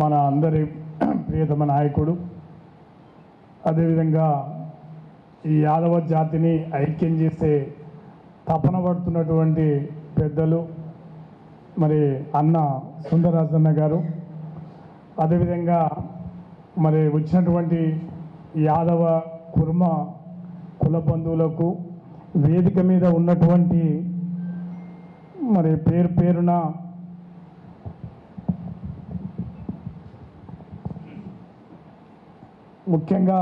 మన అందరి ప్రియతమ నాయకుడు, అదేవిధంగా ఈ యాదవ జాతిని ఐక్యం చేసే తపన పడుతున్నటువంటి పెద్దలు మరి అన్న సుందరరాజన్న గారు, అదేవిధంగా మరి వచ్చినటువంటి యాదవ కుర్మ కుల బంధువులకు, వేదిక మీద ఉన్నటువంటి మరి పేరున ముఖ్యంగా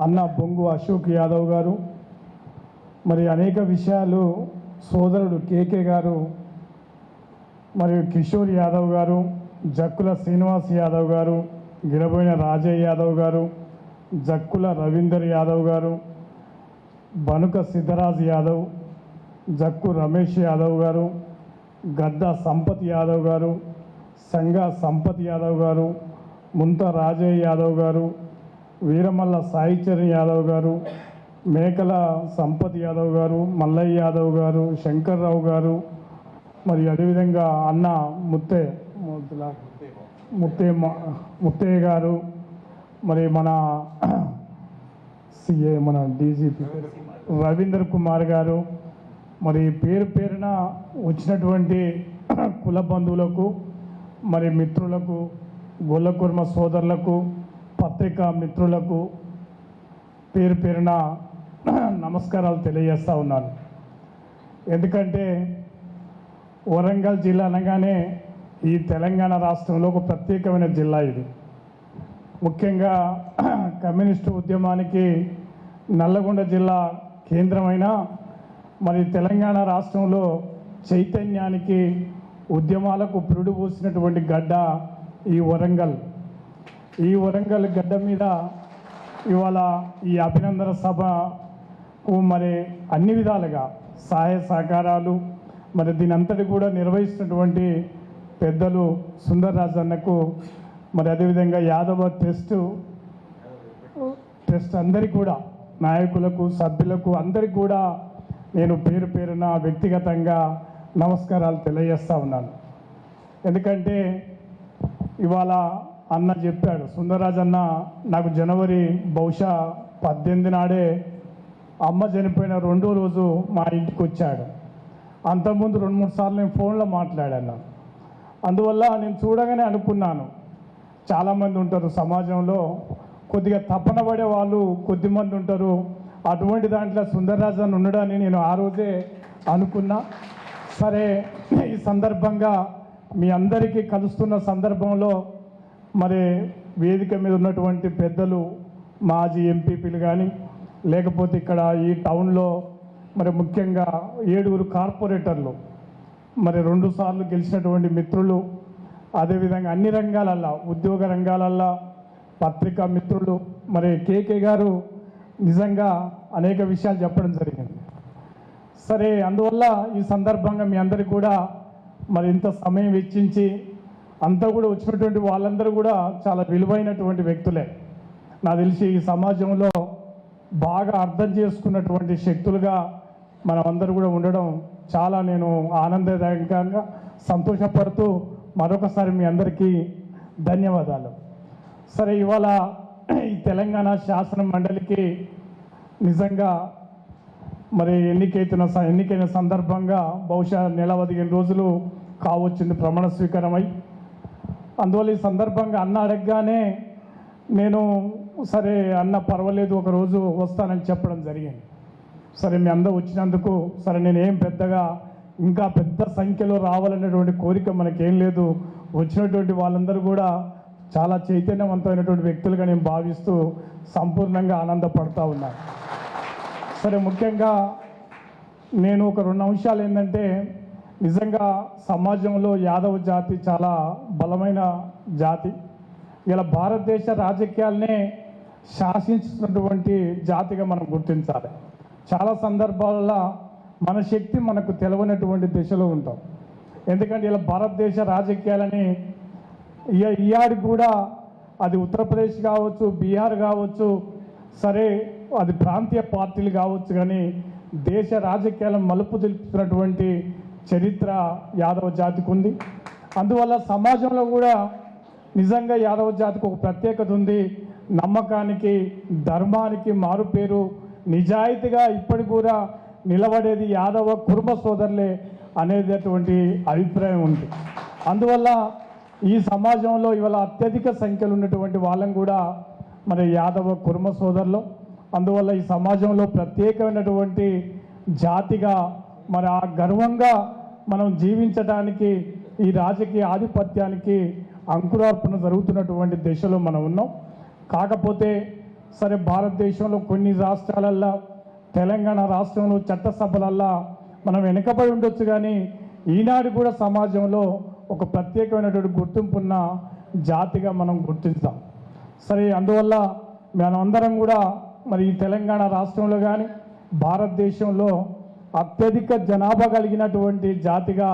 అన్న బొంగు అశోక్ యాదవ్ గారు, మరి అనేక విషయాలు సోదరుడు కేకే గారు, మరియు కిషోర్ యాదవ్ గారు, జక్కుల శ్రీనివాస్ యాదవ్ గారు, గిరబోయిన రాజయ్య యాదవ్ గారు, జక్కుల రవీందర్ యాదవ్ గారు, బనుక సిద్ధరాజ్ యాదవ్, జక్కు రమేష్ యాదవ్ గారు, గద్ద సంపత్ యాదవ్ గారు, సంగ సంపత్ యాదవ్ గారు, ముంత రాజయ్య యాదవ్ గారు, వీరమల్ల సాయిచరణ్ యాదవ్ గారు, మేకల సంపత్ యాదవ్ గారు, మల్లయ్య యాదవ్ గారు, శంకర్రావు గారు, మరి అదేవిధంగా అన్న ముత్తయ్య గారు, మరి మన సిఏ మన డీజీపీ రవీందర్ కుమార్ గారు, మరి పేరున వచ్చినటువంటి కుల బంధువులకు, మరి మిత్రులకు, గొల్లకుర్మ సోదరులకు, పత్రికా మిత్రులకు పేరున నమస్కారాలు తెలియజేస్తూ ఉన్నాను. ఎందుకంటే వరంగల్ జిల్లా అనగానే ఈ తెలంగాణ రాష్ట్రంలో ఒక ప్రత్యేకమైన జిల్లా ఇది. ముఖ్యంగా కమ్యూనిస్టు ఉద్యమానికి నల్లగొండ జిల్లా కేంద్రమైన మరి తెలంగాణ రాష్ట్రంలో చైతన్యానికి, ఉద్యమాలకు పురుడు పోసినటువంటి గడ్డ ఈ వరంగల్. ఈ వరంగల్ గడ్డ మీద ఇవాళ ఈ అభినందన సభకు మరి అన్ని విధాలుగా సహాయ సహకారాలు, మరి దీని అంతటి కూడా నిర్వహిస్తున్నటువంటి పెద్దలు సుందరరాజన్నకు, మరి అదేవిధంగా యాదవ ట్రస్ట్ అందరికీ కూడా, నాయకులకు, సభ్యులకు అందరికీ కూడా నేను పేరున వ్యక్తిగతంగా నమస్కారాలు తెలియజేస్తూ ఉన్నాను. ఎందుకంటే ఇవాళ అన్న చెప్పాడు, సుందరరాజన్న నాకు జనవరి బహుశా 18 నాడే అమ్మ చనిపోయిన 2వ రోజు మా ఇంటికి వచ్చాడు. అంతకుముందు 2-3 సార్లు నేను ఫోన్లో మాట్లాడాను. అందువల్ల నేను చూడగానే అనుకున్నాను, చాలామంది ఉంటారు సమాజంలో, కొద్దిగా తపన పడే వాళ్ళు కొద్దిమంది ఉంటారు, అటువంటి దాంట్లో సుందరరాజన్ ఉండడని నేను ఆ రోజే అనుకున్నా. సరే, ఈ సందర్భంగా మీ అందరికీ కలుస్తున్న సందర్భంలో మరి వేదిక మీద ఉన్నటువంటి పెద్దలు, మాజీ ఎంపీపీలు కానీ, లేకపోతే ఇక్కడ ఈ టౌన్లో మరి ముఖ్యంగా 7 కార్పొరేటర్లు, మరి 2 సార్లు గెలిచినటువంటి మిత్రులు, అదేవిధంగా అన్ని రంగాలల్లో, ఉద్యోగ రంగాలల్లో పత్రికా మిత్రులు, మరి కేకే గారు నిజంగా అనేక విషయాలు చెప్పడం జరిగింది. సరే, అందువల్ల ఈ సందర్భంగా మీ అందరికీ కూడా మరి ఇంత సమయం వెచ్చించి అంతా కూడా వచ్చినటువంటి వాళ్ళందరూ కూడా చాలా విలువైనటువంటి వ్యక్తులే. నాకు తెలిసి ఈ సమాజంలో బాగా అర్థం చేసుకున్నటువంటి శక్తులుగా మనమందరూ కూడా ఉండడం చాలా నేను ఆనందదాయకంగా సంతోషపడుతూ మరొకసారి మీ అందరికీ ధన్యవాదాలు. సరే, ఇవాళ ఈ తెలంగాణ శాసన మండలికి నిజంగా మరి ఎన్నికైన సందర్భంగా బహుశా 15 రోజులు కావచ్చింది ప్రమాణ స్వీకారమై. అందువల్ల ఈ సందర్భంగా అన్న అడగగానే నేను సరే అన్న పర్వాలేదు ఒకరోజు వస్తానని చెప్పడం జరిగింది. సరే, మీ అందరూ వచ్చినందుకు సరే, నేనేం పెద్దగా ఇంకా పెద్ద సంఖ్యలో రావాలనేటువంటి కోరిక మనకేం లేదు. వచ్చినటువంటి వాళ్ళందరూ కూడా చాలా చైతన్యవంతమైనటువంటి వ్యక్తులుగా నేను భావిస్తూ సంపూర్ణంగా ఆనందపడుతూ ఉన్నాను. సరే, ముఖ్యంగా నేను ఒక 2 అంశాలు ఏంటంటే, నిజంగా సమాజంలో యాదవ జాతి చాలా బలమైన జాతి. ఇలా భారతదేశ రాజకీయాలనే శాసించినటువంటి జాతిగా మనం గుర్తించాలి. చాలా సందర్భాలలో మన శక్తి మనకు తెలవనటువంటి దిశలో ఉంటాం. ఎందుకంటే ఇలా భారతదేశ రాజకీయాలని ఇయాడి కూడా, అది ఉత్తరప్రదేశ్ కావచ్చు, బీహార్ కావచ్చు, సరే అది ప్రాంతీయ పార్టీలు కావచ్చు, కానీ దేశ రాజకీయాలను మలుపు తెలుపుతున్నటువంటి చరిత్ర యాదవ జాతికి ఉంది. అందువల్ల సమాజంలో కూడా నిజంగా యాదవ జాతికి ఒక ప్రత్యేకత ఉంది. నమ్మకానికి, ధర్మానికి మారుపేరు, నిజాయితీగా ఇప్పటికి కూడా నిలబడేది యాదవ కుర్మ సోదరులే అనేటటువంటి అభిప్రాయం ఉంది. అందువల్ల ఈ సమాజంలో ఇవాళ అత్యధిక సంఖ్యలో ఉన్నటువంటి వాళ్ళని కూడా మరి యాదవ కుర్మ సోదరులు. అందువల్ల ఈ సమాజంలో ప్రత్యేకమైనటువంటి జాతిగా మరి ఆ గర్వంగా మనం జీవించడానికి ఈ రాజకీయ ఆధిపత్యానికి అంకురార్పణ జరుగుతున్నటువంటి దశలో మనం ఉన్నాం. కాకపోతే సరే భారతదేశంలో కొన్ని రాష్ట్రాలల్లో, తెలంగాణ రాష్ట్రంలో చట్టసభలల్లో మనం వెనుకబడి ఉండొచ్చు, కానీ ఈనాడు కూడా సమాజంలో ఒక ప్రత్యేకమైనటువంటి గుర్తింపు ఉన్న జాతిగా మనం గుర్తించాం. సరే అందువల్ల మనమందరం కూడా మరి ఈ తెలంగాణ రాష్ట్రంలో కానీ భారతదేశంలో అత్యధిక జనాభా కలిగినటువంటి జాతిగా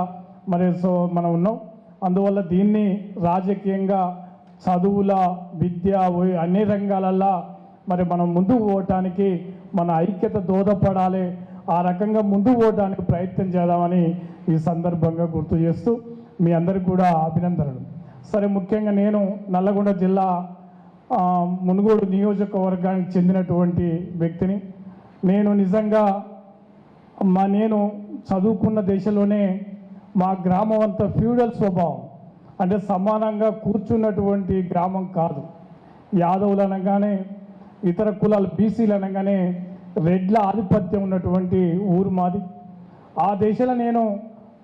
మరి మనం ఉన్నాం. అందువల్ల దీన్ని రాజకీయంగా, చదువుల, విద్య, అన్ని రంగాలల్లో మరి మనం ముందుకు పోవటానికి మన ఐక్యత దోహదపడాలి. ఆ రకంగా ముందుకు పోవడానికి ప్రయత్నం చేద్దామని ఈ సందర్భంగా గుర్తు చేస్తూ మీ అందరికీ కూడా అభినందనలు. సరే ముఖ్యంగా నేను నల్లగొండ జిల్లా మునుగోడు నియోజకవర్గానికి చెందినటువంటి వ్యక్తిని. నేను నిజంగా నేను చదువుకున్న దశలోనే మా గ్రామం అంతా ఫ్యూడల్ స్వభావం, అంటే సమానంగా కూర్చున్నటువంటి గ్రామం కాదు. యాదవులు అనగానే, ఇతర కులాలు బీసీలు అనగానే రెడ్ల ఆధిపత్యం ఉన్నటువంటి ఊరు మాది. ఆ దశలో నేను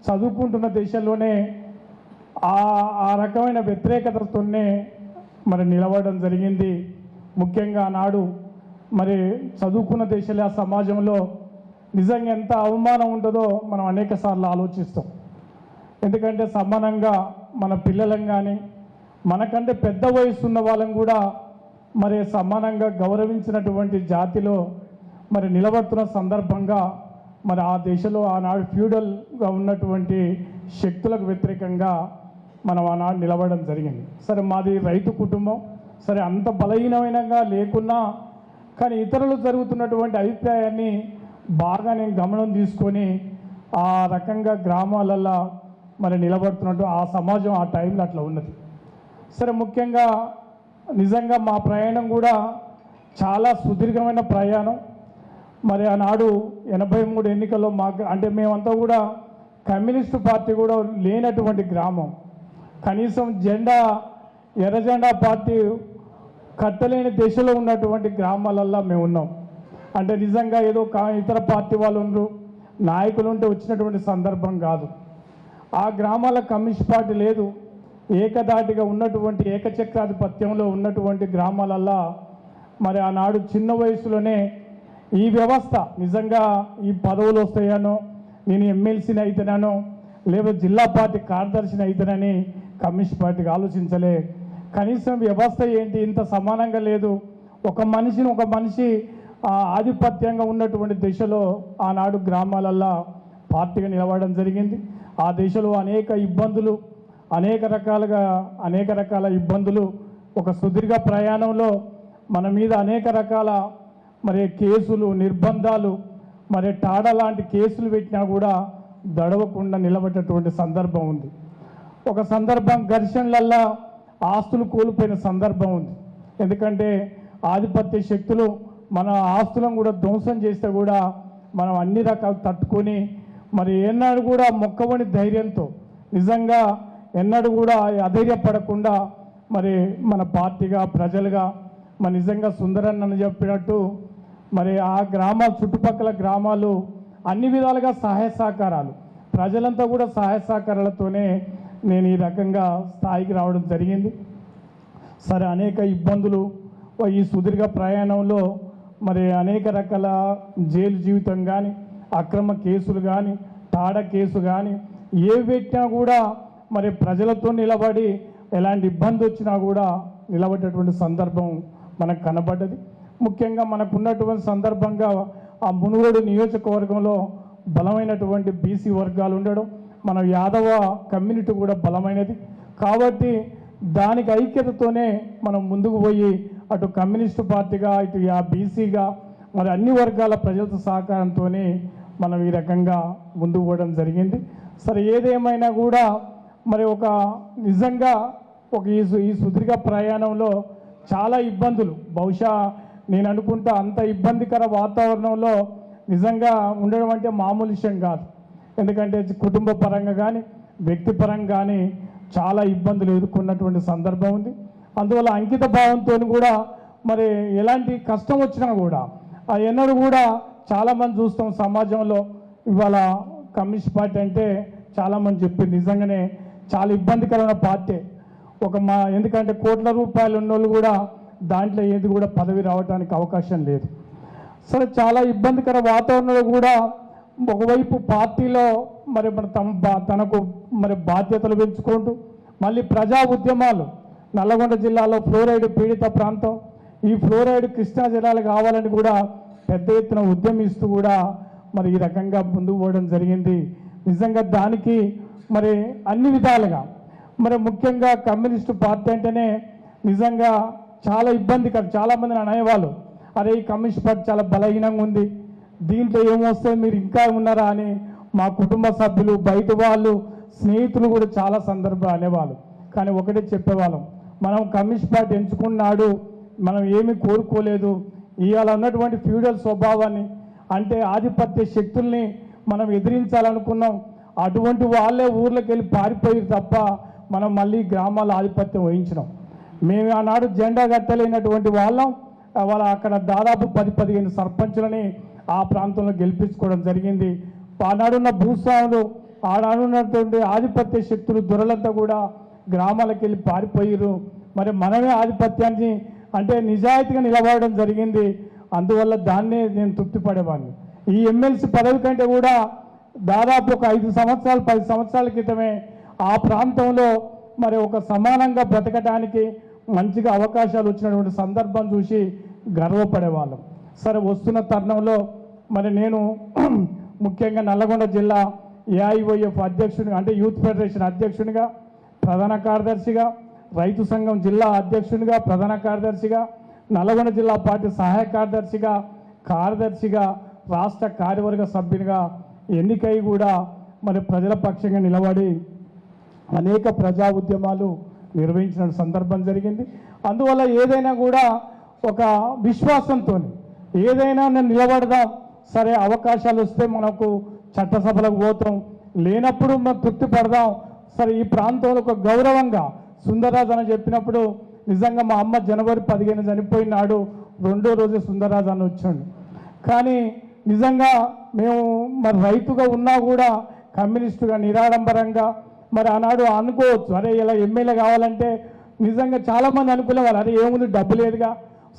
చదువుకుంటున్న దశలోనే ఆ రకమైన వ్యతిరేకతతోనే మరి నిలబడడం జరిగింది. ముఖ్యంగా నాడు మరి చదువుకున్న దశలో ఆ సమాజంలో నిజంగా ఎంత అవమానం ఉంటుందో మనం అనేక సార్లు ఆలోచిస్తాం. ఎందుకంటే సమానంగా మన పిల్లలను కానీ, మనకంటే పెద్ద వయసు ఉన్న వాళ్ళని కూడా మరి సమానంగా గౌరవించినటువంటి జాతిలో మరి నిలబడుతున్న సందర్భంగా మరి ఆ దేశంలో ఆనాడు ఫ్యూడల్గా ఉన్నటువంటి శక్తులకు వ్యతిరేకంగా మనం ఆనాడు నిలబడడం జరిగింది. సరే మాది రైతు కుటుంబం, సరే అంత బలహీనమైనగా లేకున్నా కానీ ఇతరులు జరుగుతున్నటువంటి అభిప్రాయాన్ని బాగా నేను గమనం తీసుకొని ఆ రకంగా గ్రామాలల్లో మరి నిలబడుతున్నట్టు ఆ సమాజం ఆ టైంలో అట్లా ఉన్నది. సరే ముఖ్యంగా నిజంగా మా ప్రయాణం కూడా చాలా సుదీర్ఘమైన ప్రయాణం. మరి ఆనాడు 83 ఎన్నికల్లో మాకు, అంటే మేమంతా కూడా కమ్యూనిస్టు పార్టీ కూడా లేనటువంటి గ్రామం. కనీసం జెండా, ఎర్ర జెండా పార్టీ కట్టలేని దశలో ఉన్నటువంటి గ్రామాలల్లో మేము ఉన్నాం. అంటే నిజంగా ఏదో ఇతర పార్టీ వాళ్ళు ఉన్నారు, నాయకులు ఉంటే వచ్చినటువంటి సందర్భం కాదు. ఆ గ్రామాల కమ్యూనిస్ట్ పార్టీ లేదు. ఏకదాటిగా ఉన్నటువంటి ఏకచక్రాధిపత్యంలో ఉన్నటువంటి గ్రామాలల్లో మరి ఆనాడు చిన్న వయసులోనే ఈ వ్యవస్థ నిజంగా ఈ పదవులు వస్తాయనో, నేను ఎమ్మెల్సీని అయితేనానో, లేదా జిల్లా పార్టీ కార్యదర్శిని అయితేనని కమ్యూనిస్ట్ పార్టీకి ఆలోచించలే. కనీసం వ్యవస్థ ఏంటి, ఇంత సమానంగా లేదు. ఒక మనిషి ఆధిపత్యంగా ఉన్నటువంటి దిశలో ఆనాడు గ్రామాలల్లో పార్టీగా నిలబడడం జరిగింది. ఆ దిశలో అనేక ఇబ్బందులు, అనేక రకాల ఇబ్బందులు, ఒక సుదీర్ఘ ప్రయాణంలో మన మీద అనేక రకాల మరి కేసులు, నిర్బంధాలు, మరి టాడా లాంటి కేసులు పెట్టినా కూడా దడవకుండా నిలబెట్టేటువంటి సందర్భం ఉంది. ఒక సందర్భం ఘర్షణలల్లో ఆస్తులు కోల్పోయిన సందర్భం ఉంది. ఎందుకంటే ఆధిపత్య శక్తులు మన ఆస్తులను కూడా ధ్వంసం చేస్తే కూడా మనం అన్ని రకాలు తట్టుకొని మరి ఎన్నడూ కూడా మొక్కవని ధైర్యంతో, నిజంగా ఎన్నడూ కూడా అధైర్యపడకుండా మరి మన పార్టీగా, ప్రజలుగా మరి నిజంగా సుందరన్నని చెప్పినట్టు మరి ఆ చుట్టుపక్కల గ్రామాలు అన్ని విధాలుగా సహాయ సహకారాలు, ప్రజలంతా కూడా సహాయ సహకారాలతోనే నేను ఈ రకంగా స్థాయికి రావడం జరిగింది. సరే అనేక ఇబ్బందులు ఈ సుదీర్ఘ ప్రయాణంలో మరి అనేక రకాల జైలు జీవితం కానీ, అక్రమ కేసులు కానీ, టాడా కేసు కానీ ఏ పెట్టినా కూడా మరి ప్రజలతో నిలబడి ఎలాంటి ఇబ్బంది వచ్చినా కూడా నిలబడేటువంటి సందర్భం మనకు కనబడ్డది. ముఖ్యంగా మనకు ఉన్నటువంటి సందర్భంగా ఆ మునుగోడు నియోజకవర్గంలో బలమైనటువంటి బీసీ వర్గాలు ఉండడం, మన యాదవ కమ్యూనిటీ కూడా బలమైనది కాబట్టి దానికి ఐక్యతతోనే మనం ముందుకు పోయి అటు కమ్యూనిస్టు పార్టీగా, ఇటు బీసీగా మరి అన్ని వర్గాల ప్రజలతో సహకారంతో మనం ఈ రకంగా ముందుకు పోవడం జరిగింది. సరే ఏదేమైనా కూడా మరి ఒక నిజంగా ఈ సుదీర్ఘ ప్రయాణంలో చాలా ఇబ్బందులు, బహుశా నేను అనుకుంటా అంత ఇబ్బందికర వాతావరణంలో నిజంగా ఉండడం అంటే మామూలు విషయం కాదు. ఎందుకంటే కుటుంబ పరంగా కానీ వ్యక్తిపరంగా కానీ చాలా ఇబ్బందులు ఎదుర్కొన్నటువంటి సందర్భం ఉంది. అందువల్ల అంకిత భావంతో కూడా మరి ఎలాంటి కష్టం వచ్చినా కూడా ఎన్నడూ కూడా చాలామంది చూస్తాం సమాజంలో ఇవాళ కమ్యూనిస్ట్ పార్టీ అంటే చాలామంది చెప్పి నిజంగానే చాలా ఇబ్బందికరమైన పార్టీ. ఎందుకంటే కోట్ల రూపాయలు ఉన్నోళ్ళు కూడా దాంట్లో ఏది కూడా పదవి రావడానికి అవకాశం లేదు. సరే, చాలా ఇబ్బందికర వాతావరణంలో కూడా ఒకవైపు పార్టీలో మరి తనకు మరి బాధ్యతలు పెంచుకుంటూ మళ్ళీ ప్రజా ఉద్యమాలు, నల్లగొండ జిల్లాలో ఫ్లోరైడ్ పీడిత ప్రాంతం, ఈ ఫ్లోరైడ్ కృష్ణా జిల్లాలు కావాలని కూడా పెద్ద ఎత్తున ఉద్యమిస్తూ కూడా మరి ఈ రకంగా ముందుకు పోవడం జరిగింది. నిజంగా దానికి మరి అన్ని విధాలుగా మరి ముఖ్యంగా కమ్యూనిస్టు పార్టీ అంటేనే నిజంగా చాలా ఇబ్బందికరం. చాలామంది అనేవాళ్ళు, అరే ఈ కమ్యూనిస్ట్ పార్టీ చాలా బలహీనంగా ఉంది, దీంట్లో ఏమొస్తే మీరు ఇంకా ఉన్నారా అని మా కుటుంబ సభ్యులు, బయట వాళ్ళు, స్నేహితులు కూడా చాలా సందర్భాలు అనేవాళ్ళు. కానీ ఒకటే చెప్పేవాళ్ళం, మనం కమ్యూనిస్ట్ పార్టీ ఎంచుకున్నాడు, మనం ఏమీ కోరుకోలేదు. ఇవాళ ఉన్నటువంటి ఫ్యూడల్ స్వభావాన్ని అంటే ఆధిపత్య శక్తుల్ని మనం ఎదిరించాలనుకున్నాం. అటువంటి వాళ్ళే ఊర్లోకి వెళ్ళి పారిపోయి తప్ప మనం మళ్ళీ గ్రామాల ఆధిపత్యం వహించినాం. మేము ఆనాడు జెండా కట్టలేనటువంటి వాళ్ళం. వాళ్ళ అక్కడ దాదాపు 10-15 సర్పంచులని ఆ ప్రాంతంలో గెలిపించుకోవడం జరిగింది. ఆనాడున్న భూస్వాములు, ఆనాడున్నటువంటి ఆధిపత్య శక్తులు, దొరలంతా కూడా గ్రామాలకు వెళ్ళి పారిపోయారు. మరి మనమే ఆధిపత్యాన్ని అంటే నిజాయితీగా నిలబడడం జరిగింది. అందువల్ల దాన్నే నేను తృప్తిపడేవాడిని. ఈ ఎమ్మెల్సీ పదవి కంటే కూడా దాదాపు ఒక 5 సంవత్సరాలు 10 సంవత్సరాల క్రితమే ఆ ప్రాంతంలో మరి ఒక సమానంగా బ్రతకడానికి మంచిగా అవకాశాలు వచ్చినటువంటి సందర్భం చూసి గర్వపడేవాళ్ళం. సరే, వస్తున్న తరుణంలో మరి నేను ముఖ్యంగా నల్లగొండ జిల్లా ఏఐవైఎఫ్ అధ్యక్షునిగా అంటే యూత్ ఫెడరేషన్ అధ్యక్షునిగా, ప్రధాన కార్యదర్శిగా, రైతు సంఘం జిల్లా అధ్యక్షునిగా, ప్రధాన కార్యదర్శిగా, నల్లగొండ జిల్లా పార్టీ సహాయ కార్యదర్శిగా, రాష్ట్ర కార్యవర్గ సభ్యునిగా ఎన్నికై కూడా మరి ప్రజల పక్షంగా నిలబడి అనేక ప్రజా ఉద్యమాలు నిర్వహించిన సందర్భం జరిగింది. అందువల్ల ఏదైనా కూడా ఒక విశ్వాసంతో ఏదైనా నేను నిలబడదాం, సరే అవకాశాలు వస్తే మనకు చట్టసభలకు పోతాం, లేనప్పుడు మనం తృప్తి పడదాం. సరే, ఈ ప్రాంతంలో ఒక గౌరవంగా సుందరరాజు అని చెప్పినప్పుడు నిజంగా మా అమ్మ జనవరి 15 చనిపోయినాడు, 2వ రోజు సుందరరాజు అని వచ్చాడు. కానీ నిజంగా మేము మరి రైతుగా ఉన్నా కూడా కమ్యూనిస్టుగా నిరాడంబరంగా మరి ఆనాడు అనుకోవచ్చు, అరే ఇలా ఎమ్మెల్యే కావాలంటే నిజంగా చాలామంది అనుకునేవాళ్ళు, అరే ఏముంది డబ్బు లేదుగా,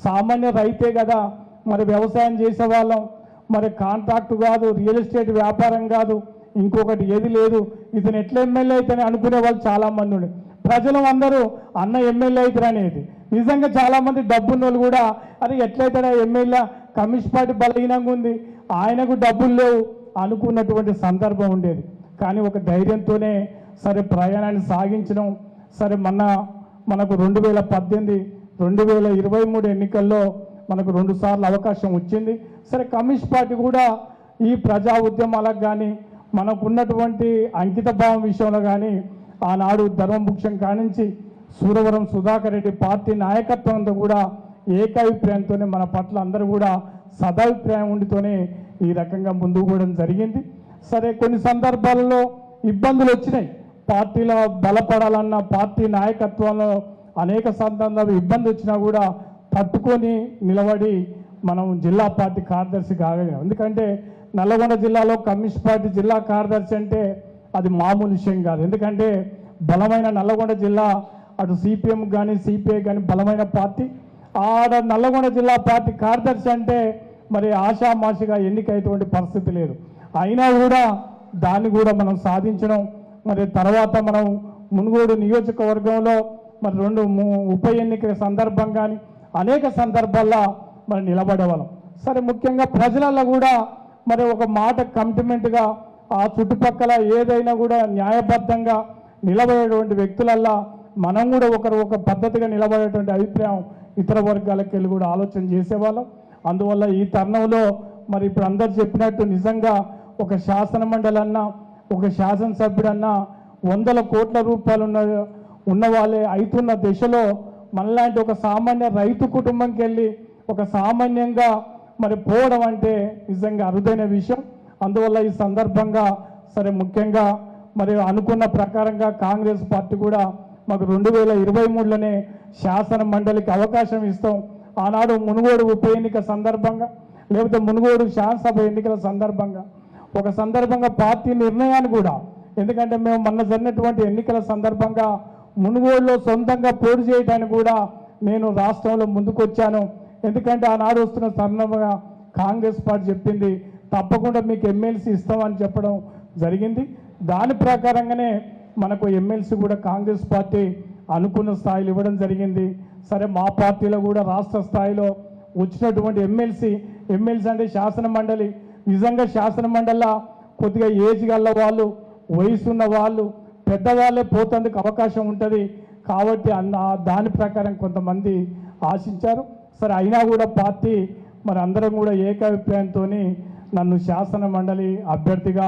సామాన్య రైతే కదా, మరి వ్యవసాయం చేసేవాళ్ళం, మరి కాంట్రాక్టు కాదు, రియల్ ఎస్టేట్ వ్యాపారం కాదు, ఇంకొకటి ఏది లేదు, ఇతను ఎట్లా ఎమ్మెల్యే అవుతాని అనుకునే వాళ్ళు చాలామంది ఉండే. ప్రజలు అందరూ అన్న ఎమ్మెల్యే అవుతారు అనేది. నిజంగా చాలామంది డబ్బున్న వాళ్ళు కూడా అరే ఎట్లయితే ఎమ్మెల్యే, కమ్యూనిస్ట్ పార్టీ బలహీనంగా ఉంది, ఆయనకు డబ్బులు లేవు అనుకున్నటువంటి సందర్భం ఉండేది. కానీ ఒక ధైర్యంతోనే సరే ప్రయాణాన్ని సాగించడం. సరే, మనకు 2018, 2023 ఎన్నికల్లో మనకు 2 సార్లు అవకాశం వచ్చింది. సరే, కమ్యూనిస్ట్ పార్టీ కూడా ఈ ప్రజా ఉద్యమాలకు కానీ మనకున్నటువంటి అంకిత భావం విషయంలో కానీ ఆనాడు ధర్మభుక్షం కానించి సూరవరం సుధాకర్ రెడ్డి పార్టీ నాయకత్వంతో కూడా ఏకాభిప్రాయంతోనే మన పట్ల అందరూ కూడా సదాభిప్రాయం ఉండితోనే ఈ రకంగా ముందుకు పోవడం జరిగింది. సరే, కొన్ని సందర్భాలలో ఇబ్బందులు వచ్చినాయి. పార్టీలో బలపడాలన్న పార్టీ నాయకత్వంలో అనేక సందర్భాలు ఇబ్బంది వచ్చినా కూడా తట్టుకొని నిలబడి మనం జిల్లా పార్టీ కార్యదర్శి కాగలిగాం. ఎందుకంటే నల్లగొండ జిల్లాలో కమ్యూనిస్ట్ పార్టీ జిల్లా కార్యదర్శి అంటే అది మామూలు విషయం కాదు. ఎందుకంటే బలమైన నల్లగొండ జిల్లా అటు సిపిఎం కానీ సిపిఐ కానీ బలమైన పార్టీ. ఆడ నల్లగొండ జిల్లా పార్టీ కార్యదర్శి అంటే మరి ఆషామాషిగా ఎన్నికైనటువంటి పరిస్థితి లేదు. అయినా కూడా దాన్ని కూడా మనం సాధించడం. మరి తర్వాత మనం మునుగోడు నియోజకవర్గంలో మరి 2 ఉప ఎన్నికల సందర్భం కానీ అనేక సందర్భాల్లో మరి నిలబడేవాళ్ళం. సరే, ముఖ్యంగా ప్రజలలో కూడా మరి ఒక మాట కమిట్మెంట్గా ఆ చుట్టుపక్కల ఏదైనా కూడా న్యాయబద్ధంగా నిలబడేటువంటి వ్యక్తులల్లా మనం కూడా ఒక పద్ధతిగా నిలబడేటువంటి అభిప్రాయం ఇతర వర్గాలకు వెళ్ళి కూడా ఆలోచన చేసేవాళ్ళం. అందువల్ల ఈ తరుణంలో మరి ఇప్పుడు అందరు చెప్పినట్టు నిజంగా ఒక శాసన మండలి అన్నా, ఒక శాసనసభ్యుడన్నా 100 కోట్ల రూపాయలు ఉన్న ఉన్న వాళ్ళే అవుతున్న దశలో మనలాంటి ఒక సామాన్య రైతు కుటుంబంకి వెళ్ళి ఒక సామాన్యంగా మరి పోవడం అంటే నిజంగా అరుదైన విషయం. అందువల్ల ఈ సందర్భంగా సరే ముఖ్యంగా మరి అనుకున్న ప్రకారంగా కాంగ్రెస్ పార్టీ కూడా మాకు 2023లోనే శాసన మండలికి అవకాశం ఇస్తాం. ఆనాడు మునుగోడు ఉప ఎన్నిక సందర్భంగా లేకపోతే మునుగోడు శాసనసభ ఎన్నికల సందర్భంగా పార్టీ నిర్ణయాన్ని కూడా, ఎందుకంటే మేము మొన్న జరిగినటువంటి ఎన్నికల సందర్భంగా మునుగోడులో సొంతంగా పోటీ చేయడానికి కూడా నేను రాష్ట్రంలో ముందుకొచ్చాను. ఎందుకంటే ఆనాడు వస్తున్న తరుణంగా కాంగ్రెస్ పార్టీ చెప్పింది తప్పకుండా మీకు ఎమ్మెల్సీ ఇస్తామని చెప్పడం జరిగింది. దాని ప్రకారంగానే మనకు ఎమ్మెల్సీ కూడా కాంగ్రెస్ పార్టీ అనుకున్న స్థాయిలో ఇవ్వడం జరిగింది. సరే మా పార్టీలో కూడా రాష్ట్ర స్థాయిలో వచ్చినటువంటి ఎమ్మెల్సీ అంటే శాసన మండలి, నిజంగా శాసన మండలిలో కొద్దిగా ఏజ్ గల్ల వాళ్ళు, వయసున్న వాళ్ళు, పెద్దవాళ్ళే పోతందుకు అవకాశం ఉంటుంది కాబట్టి దాని ప్రకారం కొంతమంది ఆశించారు. సరే అయినా కూడా పార్టీ మరి అందరం కూడా ఏకాభిప్రాయంతో నన్ను శాసన మండలి అభ్యర్థిగా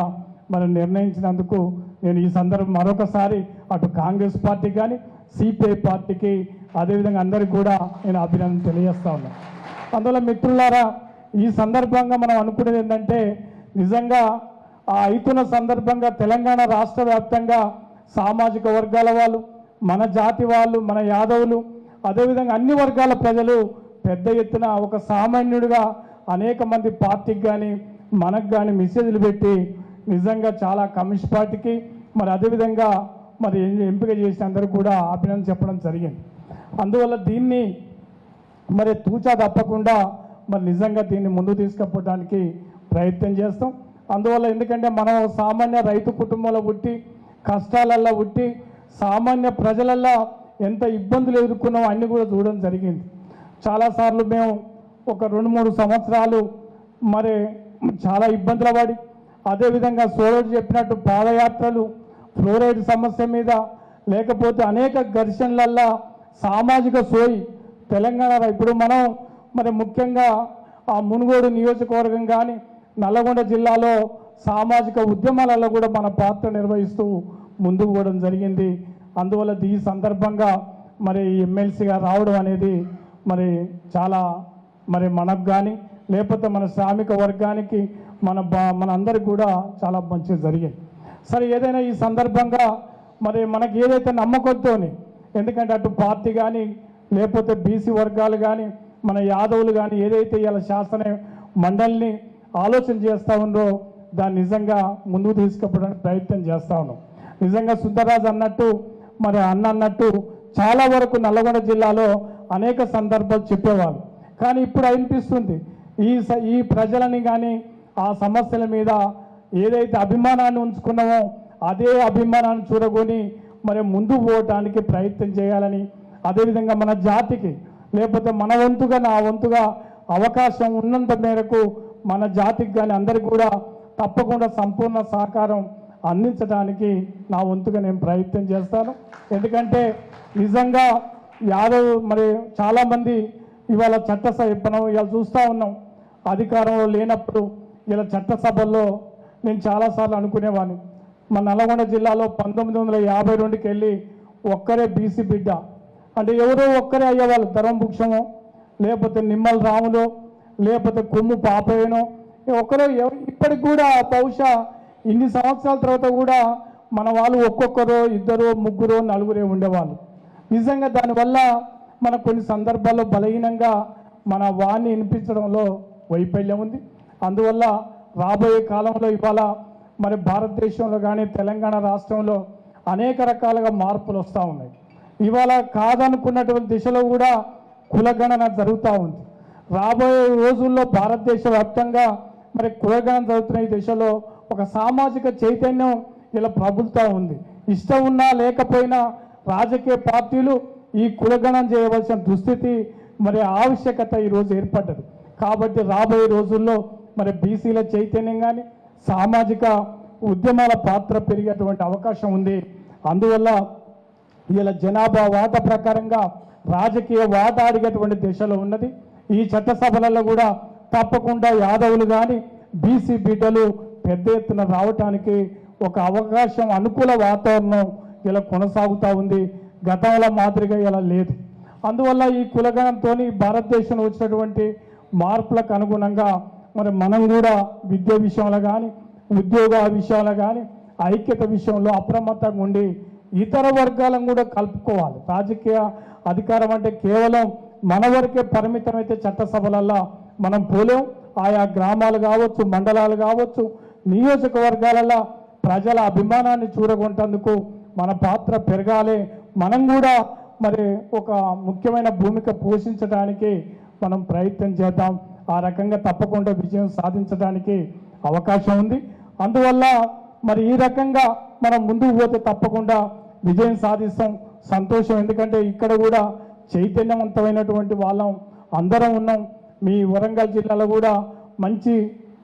మరి నిర్ణయించినందుకు నేను ఈ సందర్భం మరొకసారి అటు కాంగ్రెస్ పార్టీ కానీ సిపిఐ పార్టీకి అదేవిధంగా అందరికీ కూడా నేను అభినందన తెలియజేస్తా ఉన్నాను. అందువల్ల మిత్రులారా, ఈ సందర్భంగా మనం అనుకునేది ఏంటంటే నిజంగా ఆ అవుతున్న సందర్భంగా తెలంగాణ రాష్ట్ర వ్యాప్తంగా సామాజిక వర్గాల వాళ్ళు, మన జాతి వాళ్ళు, మన యాదవులు, అదేవిధంగా అన్ని వర్గాల ప్రజలు పెద్ద ఎత్తున ఒక సామాన్యుడిగా అనేక మంది పార్టీకి కానీ మనకు కానీ మెసేజ్లు పెట్టి నిజంగా చాలా కమ్యూనిస్ట్ పార్టీకి మరి అదేవిధంగా మరి ఎంపిక చేసిన అందరూ కూడా అభినందన చెప్పడం జరిగింది. అందువల్ల దీన్ని మరి తూచా తప్పకుండా మరి నిజంగా దీన్ని ముందుకు తీసుకుపోవడానికి ప్రయత్నం చేస్తాం. అందువల్ల ఎందుకంటే మనం సామాన్య రైతు కుటుంబంలో పుట్టి కష్టాలల్లో పుట్టి సామాన్య ప్రజలల్లో ఎంత ఇబ్బందులు ఎదుర్కొన్నామో అన్నీ కూడా చూడడం జరిగింది. చాలాసార్లు మేము ఒక 2-3 సంవత్సరాలు మరి చాలా ఇబ్బందులు పడి, అదేవిధంగా సోదరుడు చెప్పినట్టు పాదయాత్రలు, ఫ్లోరైడ్ సమస్య మీద, లేకపోతే అనేక ఘర్షణలల్లో సామాజిక సోయి తెలంగాణ ఇప్పుడు మనం మరి ముఖ్యంగా ఆ మునుగోడు నియోజకవర్గం కానీ నల్లగొండ జిల్లాలో సామాజిక ఉద్యమాలలో కూడా మన పాత్ర నిర్వహిస్తూ ముందుకు పోవడం జరిగింది. అందువల్ల ఈ సందర్భంగా మరి ఎమ్మెల్సీగా రావడం అనేది మరి చాలా మరి మనకు కానీ లేకపోతే మన శ్రామిక వర్గానికి మన అందరికి కూడా చాలా మంచిగా జరిగింది. సరే ఏదైనా ఈ సందర్భంగా మరి మనకి ఏదైతే నమ్మకంతోని, ఎందుకంటే అటు పార్టీ కానీ లేకపోతే బీసీ వర్గాలు కానీ మన యాదవులు కానీ ఏదైతే ఇలా శాసన మండలిని ఆలోచన చేస్తూ ఉందో దాన్ని నిజంగా ముందుకు తీసుకుపోవడానికి ప్రయత్నం చేస్తూ ఉన్నాం. నిజంగా సుందరరాజు అన్నట్టు మరి అన్నట్టు చాలా వరకు నల్లగొండ జిల్లాలో అనేక సందర్భాలు చెప్పేవాళ్ళు, కానీ ఇప్పుడు అనిపిస్తుంది ఈ ప్రజలని కానీ ఆ సమస్యల మీద ఏదైతే అభిమానాన్ని ఉంచుకున్నామో అదే అభిమానాన్ని చూడకొని మరి ముందుకు పోవటానికి ప్రయత్నం చేయాలని, అదేవిధంగా మన జాతికి లేకపోతే మన వంతుగా నా వంతుగా అవకాశం ఉన్నంత మేరకు మన జాతికి కానీ అందరికీ కూడా తప్పకుండా సంపూర్ణ సహకారం అందించడానికి నా వంతుగా నేను ప్రయత్నం చేస్తాను. ఎందుకంటే నిజంగా యాదవ్ మరి చాలామంది ఇవాళ మనం ఇవాళ చూస్తూ ఉన్నాం, అధికారంలో లేనప్పుడు ఇలా చట్టసభల్లో నేను చాలాసార్లు అనుకునేవాడిని. మన నల్గొండ జిల్లాలో 1952కి వెళ్ళి ఒక్కరే బీసీ బిడ్డ అంటే ఎవరో ఒక్కరే అయ్యేవాళ్ళు, ధర్మభుక్షమో లేకపోతే నిమ్మల రాములో లేకపోతే కొమ్ము పాపయ్యనో ఒక్కరో. ఇప్పటికి కూడా బహుశా ఇన్ని సంవత్సరాల తర్వాత కూడా మన వాళ్ళు ఒక్కొక్కరో, ఇద్దరు, ముగ్గురు, నలుగురే ఉండేవాళ్ళు. నిజంగా దానివల్ల మన కొన్ని సందర్భాల్లో బలహీనంగా మన వాణ్ణి వినిపించడంలో వైఫల్యం ఉంది. అందువల్ల రాబోయే కాలంలో ఇవాళ మరి భారతదేశంలో కానీ తెలంగాణ రాష్ట్రంలో అనేక రకాలుగా మార్పులు వస్తూ ఉన్నాయి. ఇవాళ కాదనుకున్నటువంటి దిశలో కూడా కులగణన జరుగుతూ ఉంది. రాబోయే రోజుల్లో భారతదేశ వ్యాప్తంగా మరి కులగణన జరుగుతున్న ఈ దిశలో ఒక సామాజిక చైతన్యం ఇలా ప్రబులుతూ ఉంది. ఇష్టం ఉన్నా లేకపోయినా రాజకీయ పార్టీలు ఈ కులగణన చేయవలసిన దుస్థితి మరి ఆవశ్యకత ఈరోజు ఏర్పడ్డది. కాబట్టి రాబోయే రోజుల్లో మరి బీసీల చైతన్యం కానీ సామాజిక ఉద్యమాల పాత్ర పెరిగేటువంటి అవకాశం ఉంది. అందువల్ల ఇలా జనాభా వాటా ప్రకారంగా రాజకీయ వాటా అడిగేటువంటి దిశలో ఉన్నది. ఈ చట్టసభలలో కూడా తప్పకుండా యాదవులు కానీ బీసీ బిడ్డలు పెద్ద ఎత్తున రావటానికి ఒక అవకాశం, అనుకూల వాతావరణం ఇలా కొనసాగుతూ ఉంది. గతంలో మాదిరిగా ఇలా లేదు. అందువల్ల ఈ కులగణంతో భారతదేశంలో వచ్చినటువంటి మార్పులకు అనుగుణంగా మరి మనం కూడా విద్య విషయంలో కానీ ఉద్యోగ విషయంలో కానీ ఐక్యత విషయంలో అప్రమత్తంగా ఉండి ఇతర వర్గాలను కూడా కలుపుకోవాలి. రాజకీయ అధికారం అంటే కేవలం మన వరకే పరిమితమైతే చట్టసభలల్లో మనం పోలేం. ఆయా గ్రామాలు కావచ్చు, మండలాలు కావచ్చు, నియోజకవర్గాలలో ప్రజల అభిమానాన్ని చూరగొంటేందుకు మన పాత్ర పెరగాలి. మనం కూడా మరి ఒక ముఖ్యమైన భూమిక పోషించడానికి మనం ప్రయత్నం చేద్దాం. ఆ రకంగా తప్పకుండా విజయం సాధించడానికి అవకాశం ఉంది. అందువల్ల మరి ఈ రకంగా మనం ముందుకు పోతే తప్పకుండా విజయం సాధిస్తాం. సంతోషం. ఎందుకంటే ఇక్కడ కూడా చైతన్యవంతమైనటువంటి వాళ్ళం అందరం ఉన్నాం. మీ వరంగల్ జిల్లాలో కూడా మంచి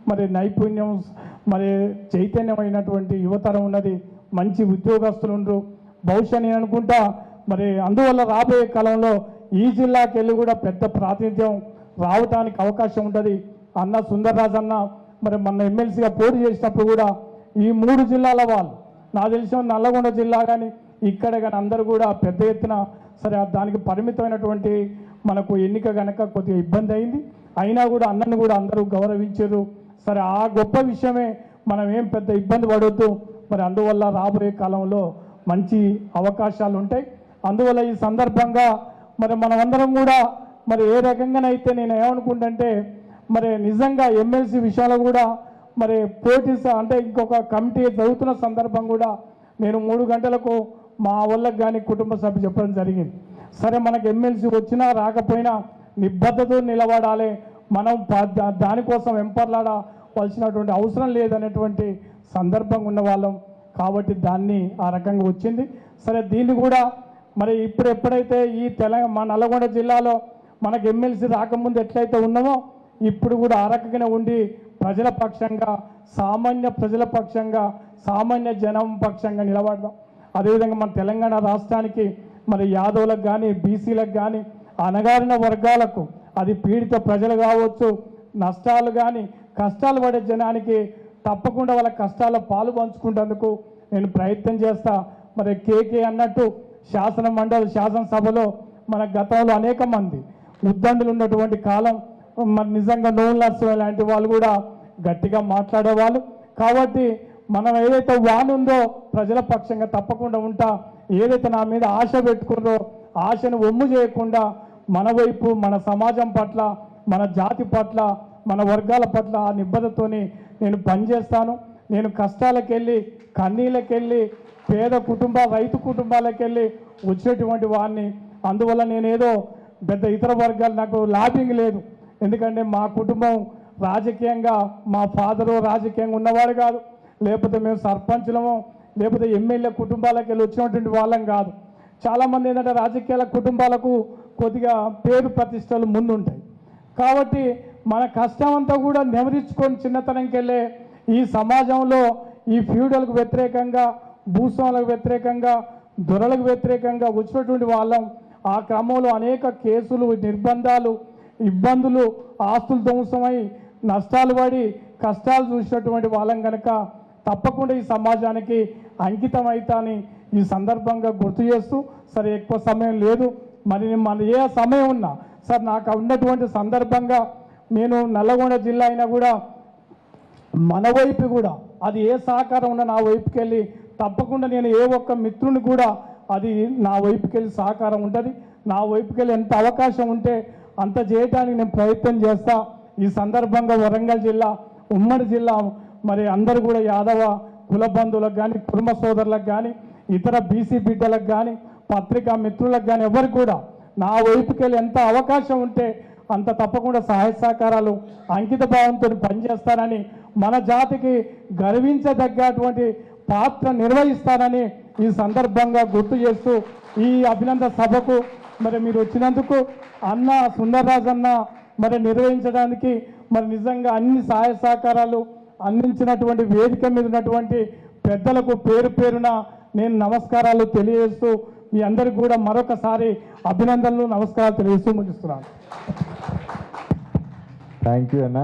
మరి నైపుణ్యం మరి చైతన్యమైనటువంటి యువతరం ఉన్నది. మంచి ఉద్యోగస్తులు ఉండరు. బహుశా నేను అనుకుంటా మరి అందువల్ల రాబోయే కాలంలో ఈ జిల్లాకి వెళ్ళి కూడా పెద్ద ప్రాతినిధ్యం రావడానికి అవకాశం ఉంటుంది. అన్న సుందర్రాజ్ అన్న మరి మన ఎమ్మెల్సీగా పోటీ చేసినప్పుడు కూడా ఈ 3 జిల్లాల వాళ్ళు నాకు తెలిసిన నల్లగొండ జిల్లా కానీ ఇక్కడ కానీ అందరూ కూడా పెద్ద ఎత్తున సరే దానికి పరిమితమైనటువంటి మనకు ఎన్నిక కనుక కొద్దిగా ఇబ్బంది అయింది. అయినా కూడా అన్నను కూడా అందరూ గౌరవించారు. సరే ఆ గొప్ప విషయమే, మనం ఏం పెద్ద ఇబ్బంది పడొద్దు. మరి అందువల్ల రాబోయే కాలంలో మంచి అవకాశాలు ఉంటాయి. అందువల్ల ఈ సందర్భంగా మరి మనమందరం కూడా మరి ఏ రకంగానైతే నేను ఏమనుకుంటుంటే మరి నిజంగా ఎమ్మెల్సీ విషయంలో కూడా మరి పోటీ అంటే ఇంకొక కమిటీ జరుగుతున్న సందర్భం కూడా నేను 3 గంటలకు మా వాళ్ళకి కానీ కుటుంబ సభ్యులు చెప్పడం జరిగింది. సరే మనకు ఎమ్మెల్సీ వచ్చినా రాకపోయినా నిబద్ధతతో నిలబడాలి. మనం దానికోసం వెంపర్లాడవలసినటువంటి అవసరం లేదనేటువంటి సందర్భంగా ఉన్న వాళ్ళం కాబట్టి దాన్ని ఆ రకంగా వచ్చింది. సరే దీన్ని కూడా మరి ఇప్పుడు ఎప్పుడైతే ఈ మా నల్లగొండ జిల్లాలో మనకు ఎమ్మెల్సీ రాకముందు ఎట్లయితే ఉన్నామో ఇప్పుడు కూడా ఆ రకంగానే ఉండి ప్రజల పక్షంగా, సామాన్య ప్రజల పక్షంగా, సామాన్య జనం పక్షంగా నిలబడదాం. అదేవిధంగా మన తెలంగాణ రాష్ట్రానికి మరి యాదవులకు కానీ బీసీలకు కానీ అణగారిన వర్గాలకు అది పీడిత ప్రజలు కావచ్చు, నష్టాలు కానీ కష్టాలు పడే జనానికి తప్పకుండా వాళ్ళ కష్టాల పాలు పంచుకుంటేందుకు నేను ప్రయత్నం చేస్తా. మరి కేకే అన్నట్టు శాసనసభలో మన గతంలో అనేక మంది ఉద్దండులు ఉన్నటువంటి కాలం మరి నిజంగా నోన్ నర్సు లాంటి వాళ్ళు కూడా గట్టిగా మాట్లాడేవాళ్ళు. కాబట్టి మనం ఏదైతే వానుందో ప్రజల పక్షంగా తప్పకుండా ఉంటా. ఏదైతే నా మీద ఆశ పెట్టుకుందో ఆశను ఒమ్ము చేయకుండా మన వైపు, మన సమాజం పట్ల, మన జాతి పట్ల, మన వర్గాల పట్ల ఆ నిబద్ధతతోని నేను పనిచేస్తాను. నేను కష్టాలకెళ్ళి, కన్నీళ్ళకెళ్ళి, పేద రైతు కుటుంబాలకెళ్ళి వచ్చినటువంటి వాడిని. అందువల్ల నేనేదో పెద్ద ఇతర వర్గాలు నాకు లాబింగ్ లేదు. ఎందుకంటే మా కుటుంబం రాజకీయంగా మా ఫాదరు రాజకీయంగా ఉన్నవాడు కాదు, లేకపోతే మేము సర్పంచులము లేకపోతే ఎమ్మెల్యే కుటుంబాలకు వెళ్ళి వచ్చినటువంటి వాళ్ళం కాదు. చాలామంది ఏంటంటే రాజకీయాల కుటుంబాలకు కొద్దిగా పేరు ప్రతిష్టలు ముందుంటాయి. కాబట్టి మన కష్టం అంతా కూడా నెమరించుకొని చిన్నతనంకి వెళ్ళే ఈ సమాజంలో ఈ ఫ్యూడల్కు వ్యతిరేకంగా, భూస్వాములకు వ్యతిరేకంగా, దొరలకు వ్యతిరేకంగా వచ్చినటువంటి వాళ్ళం. ఆ క్రమంలో అనేక కేసులు, నిర్బంధాలు, ఇబ్బందులు, ఆస్తులు ధ్వంసమై నష్టాలు పడి కష్టాలు చూసినటువంటి వాళ్ళం కనుక తప్పకుండా ఈ సమాజానికి అంకితం అవుతాని ఈ సందర్భంగా గుర్తు చేస్తూ, సరే ఎక్కువ సమయం లేదు, మరి మన ఏ సమయం ఉన్నా సార్ నాకు ఉన్నటువంటి సందర్భంగా నేను నల్లగొండ జిల్లా అయినా కూడా మన వైపు కూడా అది ఏ సహకారం ఉన్నా నా వైపుకి వెళ్ళి తప్పకుండా నేను ఏ ఒక్క మిత్రుని కూడా అది నా వైపుకి వెళ్ళి సహకారం ఉంటుంది. నా వైపుకి వెళ్ళి ఎంత అవకాశం ఉంటే అంత చేయడానికి నేను ప్రయత్నం చేస్తా. ఈ సందర్భంగా వరంగల్ జిల్లా, ఉమ్మడి జిల్లా మరి అందరూ కూడా యాదవ కుల బంధువులకు కానీ, కుటుంబ సోదరులకు కానీ, ఇతర బీసీ బిడ్డలకు కానీ, పత్రికా మిత్రులకు కానీ ఎవరికి కూడా నా వైపుకి వెళ్ళి ఎంత అవకాశం ఉంటే అంత తప్పకుండా సహాయ సహకారాలు అంకిత భావంతో పనిచేస్తానని, మన జాతికి గర్వించదగ్గటువంటి పాత్ర నిర్వహిస్తానని ఈ సందర్భంగా గుర్తు చేస్తూ ఈ అభినందన సభకు మరి మీరు వచ్చినందుకు అన్న సుందర్రాజ్ అన్న మరి నిర్వహించడానికి మరి నిజంగా అన్ని సహాయ సహకారాలు అందించినటువంటి వేదిక మీద ఉన్నటువంటి పెద్దలకు పేరు పేరున నేను నమస్కారాలు తెలియజేస్తూ మీ అందరికీ కూడా మరొకసారి అభినందనలు, నమస్కారాలు తెలియజేస్తూ ముగిస్తున్నాను. థ్యాంక్ యూ అన్న.